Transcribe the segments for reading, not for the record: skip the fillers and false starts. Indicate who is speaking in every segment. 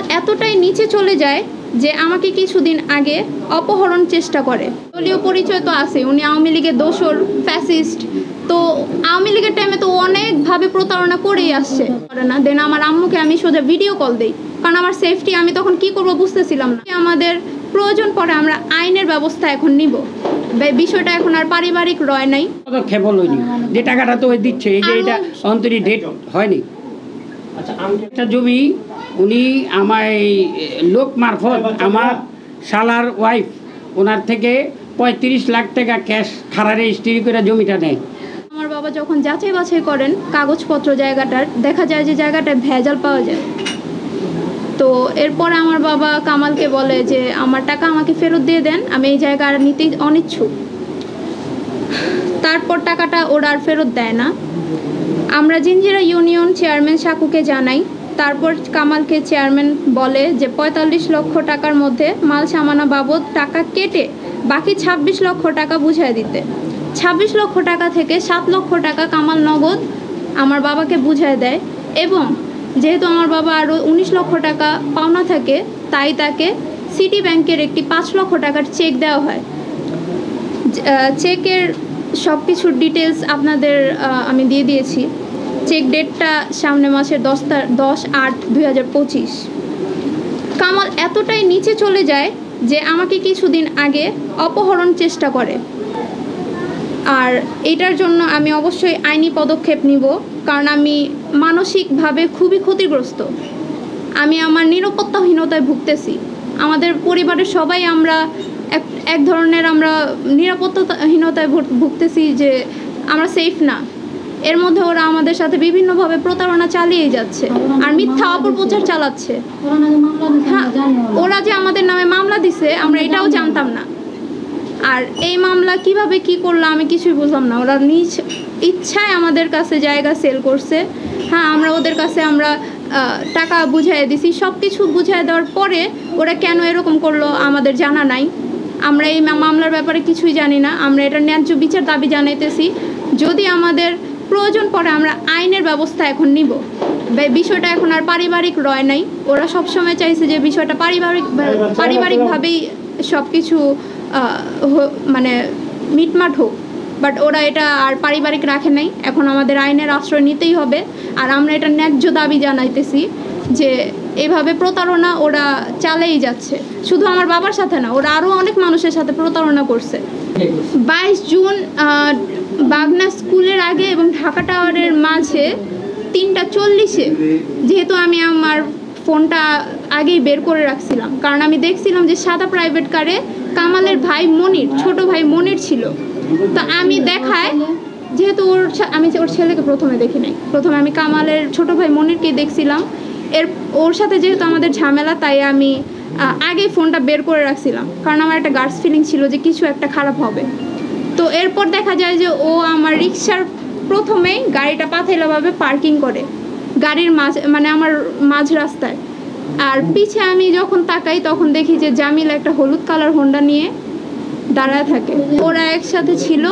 Speaker 1: কামাল এতটাই নিচে চলে যায় যে আমাকে কিছুদিন আগে অপহরণ চেষ্টা করে। দলীয় পরিচয় তো আছে, উনি আওয়ামী লীগের দোসর, ফ্যাসিস্ট। তো আওয়ামী লীগের টাইমে তো অনেকভাবে প্রতারণা করেই আসছে না। দেন আমার আম্মুকে আমি সোজা ভিডিও কল দিই, কারণ আমার সেফটি, আমি তখন কি করব বুঝতেছিলাম না। আমাদের প্রয়োজন পড়ে আমরা আইনের ব্যবস্থা এখন নিব। বিষয়টা এখন আর পারিবারিক রয় নাই।
Speaker 2: পদক্ষেপ হয়নি, যে টাকাটা তো দিচ্ছে, এই যে এটা অন্তরি ডেট হয়নি। আচ্ছা, একটা জমি উনি আমার লোক মারফত আমার শালার ওয়াইফ ওনার থেকে 35 লাখ টাকা ক্যাশ খারা রেজিস্ট্রি করে জমিটা নেয়।
Speaker 1: আমার বাবা যখন যাচাই বাছাই করেন কাগজপত্র জায়গাটার, দেখা যায় যে জায়গাটায় ভেজাল পাওয়া যায়। তো এরপরে আমার বাবা কামালকে বলে যে আমার টাকা আমাকে ফেরত দিয়ে দেন, আমি এই জায়গা আর নিতে অনিচ্ছুক। তারপর টাকাটা ওরা আর ফেরত দেয় না। আমরা জিঞ্জিরা ইউনিয়ন চেয়ারম্যান সাকুকে জানাই। তারপর কামালকে চেয়ারম্যান বলে যে 45 লক্ষ টাকার মধ্যে মাল সামানা বাবদ টাকা কেটে বাকি 26 লক্ষ টাকা বুঝায় দিতে। 26 লক্ষ টাকা থেকে 7 লক্ষ টাকা কামাল নগদ আমার বাবাকে বুঝায় দেয়, এবং যেহেতু আমার বাবা আরও 19 লক্ষ টাকা পাওনা থাকে, তাই তাকে সিটি ব্যাংকের একটি 5 লক্ষ টাকার চেক দেওয়া হয়। চেকের সব কিছুর ডিটেলস আপনাদের আমি দিয়ে দিয়েছি। চেক ডেটটা সামনে মাসের 10/8/2025। কামাল এতটাই নিচে চলে যায় যে আমাকে কিছুদিন আগে অপহরণ চেষ্টা করে। আর এটার জন্য আমি অবশ্যই আইনি পদক্ষেপ নিব, কারণ আমি মানসিকভাবে খুবই ক্ষতিগ্রস্ত। আমি আমার নিরাপত্তাহীনতায় ভুগতেছি। আমাদের পরিবারের সবাই আমরা এক ধরনের আমরা নিরাপত্তাহীনতায় ভুগতেছি, যে আমরা সেফ না। এর মধ্যে ওরা আমাদের সাথে বিভিন্নভাবে প্রতারণা চালিয়ে যাচ্ছে আর মিথ্যা অপপ্রচার চালাচ্ছে। হ্যাঁ, ওরা যে আমাদের নামে মামলা দিছে আমরা এটাও জানতাম না। আর এই মামলা কিভাবে কি করলো আমি কিছুই বুঝলাম না। ওরা নিজ ইচ্ছায় আমাদের কাছে জায়গা সেল করছে। হ্যাঁ, আমরা ওদের কাছে আমরা টাকা বুঝাই দিছি, সব কিছু বুঝাই দেওয়ার পরে ওরা কেন এরকম করলো আমাদের জানা নাই। আমরা এই মামলার ব্যাপারে কিছুই জানি না। আমরা এটা ন্যায্য বিচার দাবি জানাইতেছি। যদি আমাদের প্রয়োজন পড়ে আমরা আইনের ব্যবস্থা এখন নিব। বিষয়টা এখন আর পারিবারিক রয় নাই। ওরা সবসময় চাইছে যে বিষয়টা পারিবারিকভাবেই সব কিছু মানে মিটমাট হোক, বাট ওরা এটা আর পারিবারিক রাখে নাই। এখন আমাদের আইনের আশ্রয় নিতেই হবে। আর আমরা এটা ন্যায্য দাবি জানাইতেছি যে এভাবে প্রতারণা ওরা চালেই যাচ্ছে। শুধু আমার বাবার সাথে না, ওরা আরও অনেক মানুষের সাথে প্রতারণা করছে। 22 জুন বাগনা স্কুলের আগে এবং ঢাকা টাওয়ারের মাঝে 3:40-এ, যেহেতু আমি আমার ফোনটা আগেই বের করে রাখছিলাম, কারণ আমি দেখছিলাম যে সাদা প্রাইভেট কারে কামালের ভাই মনির, ছোট ভাই মনির ছিল। তো আমি দেখায়, যেহেতু আমি ওর ছেলেকে প্রথমে দেখি নাই, প্রথমে আমি কামালের ছোট ভাই মনিরকে দেখছিলাম। ওর সাথে যেহেতু আমাদের ঝামেলা, তাই আমি আগেই ফোনটা বের করে রাখছিলাম, কারণ আমার একটা গার্ডস ফিলিং ছিল যে কিছু একটা খারাপ হবে। তো এরপর দেখা যায় যে ও আমার রিক্সার প্রথমেই গাড়িটা পাথাইলাভাবে পার্কিং করে গাড়ির মানে আমার মাঝ রাস্তায়। আর পিছে আমি যখন তাকাই তখন দেখি যে জামিল একটা হলুদ কালার হোন্ডা নিয়ে দাঁড়ায় থাকে। ওরা একসাথে ছিল।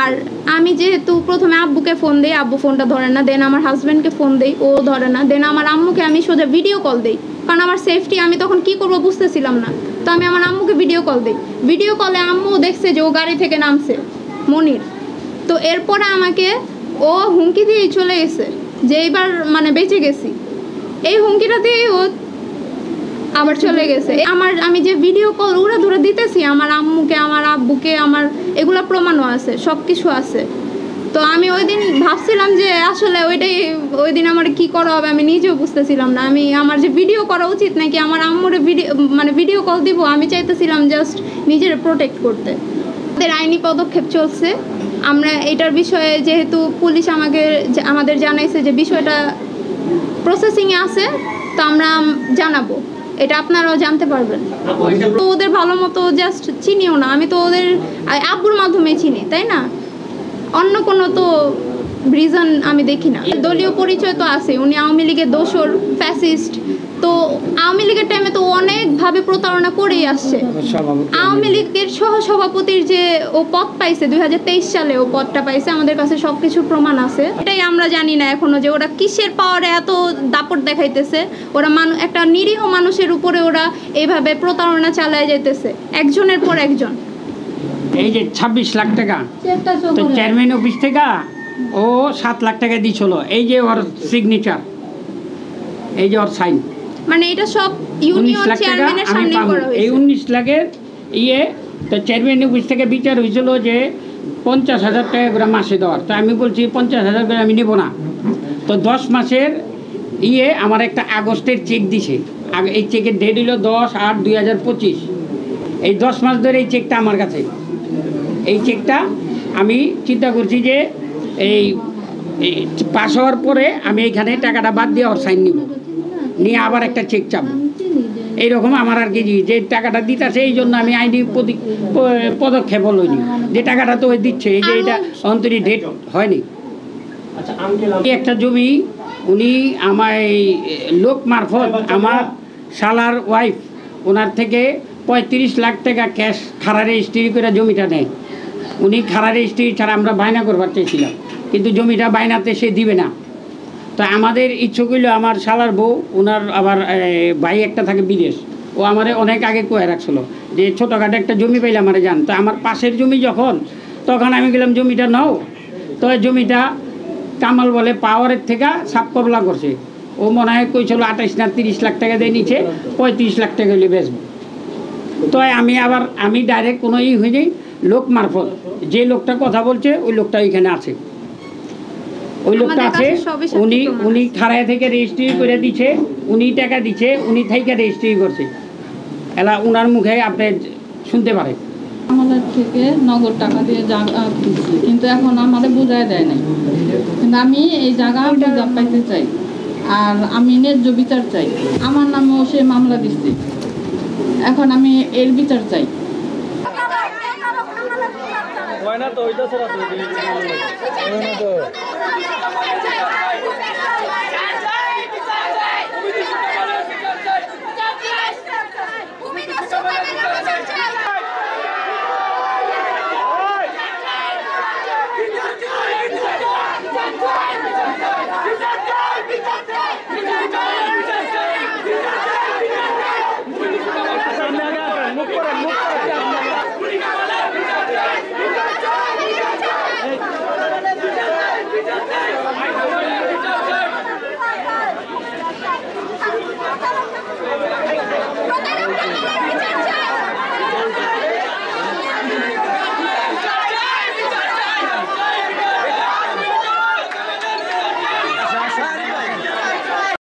Speaker 1: আর আমি যেহেতু প্রথমে আব্বুকে ফোন দিই, আব্বু ফোনটা ধরে না। দেন আমার হাজব্যান্ডকে ফোন দিই, ও ধরে না। দেন আমার আম্মুকে আমি সোজা ভিডিও কল দিই, কারণ আমার সেফটি, আমি তখন কি করব বুঝতেছিলাম না। তো আমি আমার আম্মুকে ভিডিও কল দিই। ভিডিও কলে আম্মু দেখছে যে ও গাড়ি থেকে নামছে মনির। তো এরপরে আমাকে ও হুমকি দিয়েই চলে গেছে যে এইবার মানে বেঁচে গেছি। এই হুমকিটা দিয়েই ও আবার চলে গেছে। আমি যে ভিডিও কল ওরা ধরে দিতেছি আমার আম্মুকে, আমার আব্বুকে, আমার এগুলো প্রমাণও আছে, সব কিছু আছে। তো আমি ওই দিন ভাবছিলাম যে আসলে ওই দিন আমার কি করা হবে আমি নিজেও বুঝতেছিলাম না। আমার যে ভিডিও করা উচিত নাকি আমার আম্মুরে ভিডিও কল দিব, আমি চাইতেছিলাম জাস্ট নিজের প্রোটেক্ট করতে। আমাদের আইনি পদক্ষেপ চলছে। আমরা এটার বিষয়ে, যেহেতু পুলিশ আমাদের জানাইছে যে বিষয়টা প্রসেসিংয়ে আছে, তো আমরা জানাবো। এটা আপনারাও জানতে পারবেন। তো ওদের ভালো মতো জাস্ট চিনিও না, আমি তো ওদের আব্বুর মাধ্যমে চিনি, তাই না? অন্য কোনো তো রিজন আমি দেখি না। দলীয় পরিচয় তো আছে, উনি আওয়ামী লীগের দোসর, ফ্যাসিস্ট। তো আওয়ামী লীগের টাইমে তো অনেকভাবে প্রতারণা করেই আসছে। আওয়ামী লীগের সহসভাপতির যে ও পদ পাইছে 2023 সালে ও পদটা পাইছে, আমাদের কাছে সবকিছু প্রমাণ আছে। এটাই আমরা জানি না এখনো যে ওরা কিসের পাওয়ারে এত দাপট দেখাইতেছে। ওরা একটা নিরীহ মানুষের উপরে ওরা এইভাবে প্রতারণা চালায় যাইতেছে একজনের পর একজন।
Speaker 2: এই যে 26 লাখ টাকা তো চেয়ারম্যান অফিস থেকে ও 7 লাখ টাকা দিয়েছিল, এই যে ওর সিগনেচার, এই যে ওর সাইন,
Speaker 1: মানে এটা সব ইউনিয়ন চেয়ারম্যানের সামনে করা হয়েছে।
Speaker 2: এই 19 লাখের তো চেয়ারম্যান অফিস থেকে বিচার হয়েছিল যে 50,000 টাকা করে মাসে দেওয়ার। তো আমি বলছি 50,000 করে আমি নেব না। তো 10 মাসের আমার একটা আগস্টের চেক দিছে। এই চেকের ডেট হলো 10/8/2025। এই 10 মাস ধরে এই চেকটা আমার কাছে। এই চেকটা আমি চিন্তা করছি যে এই পাস হওয়ার পরে আমি এইখানে টাকাটা বাদ দিয়ে ওর সাইন নিয়ে আবার একটা চেক চাপ। এইরকম আমার আর কি যে টাকাটা দিতেছে, এই জন্য আমি আইনি পদক্ষেপ লইনি যে টাকাটা তো দিচ্ছে, এই যে এটা অন্তরি ডেট হয়নি। একটা জমি উনি আমার লোক মারফত আমার শালার ওয়াইফ ওনার থেকে 35 লাখ টাকা ক্যাশ খাড়া রেজিস্ট্রি করে জমিটা নেয়। উনি খাড়া রেজিস্ট্রি ছাড়া আমরা বায়না করবার চেয়েছিলাম, কিন্তু জমিটা বায়নাতে সে দিবে না। তো আমাদের ইচ্ছুক হইল আমার শালার বউ, ওনার আবার ভাই একটা থাকে বিদেশ, ও আমারে অনেক আগে কয়ে রাখছিল যে ছোটোখাটো একটা জমি পাইলে আমারে যান। তো আমার পাশের জমি তখন আমি গেলাম জমিটা নাও। তো জমিটা কামাল বলে পাওয়ারের থেকে সাপ কবলা করছে। ও মনে হয় কইছিল 28 না 30 লাখ টাকা দিয়ে নিচে 35 লাখ টাকা হলে বেচবো। তো আমি ডাইরেক্ট কোনো হয়নি, লোক মারফত যে লোকটা কথা বলছে ওই লোকটা এখানে আছে, ওই লোকটা আছে। উনি খাড়ায় থেকে রেজিস্ট্রি করে দিচ্ছে, উনি টাকা দিচ্ছে, উনি থেকে রেজিস্ট্রি করছে। এলা উনার মুখে আপনি শুনতে পারেন।
Speaker 3: আমাদের থেকে নগদ টাকা দিয়ে জায়গা কিনছি, কিন্তু এখন আমাদের বোঝায় দেয় নাই। কিন্তু আমি এই জায়গা বুঝা পাইতে চাই, আর আমি ন্যায্য বিচার চাই। আমার নামেও সে মামলা দিচ্ছে, এখন আমি এর বিচার চাই।
Speaker 4: হয় না তো ওইটা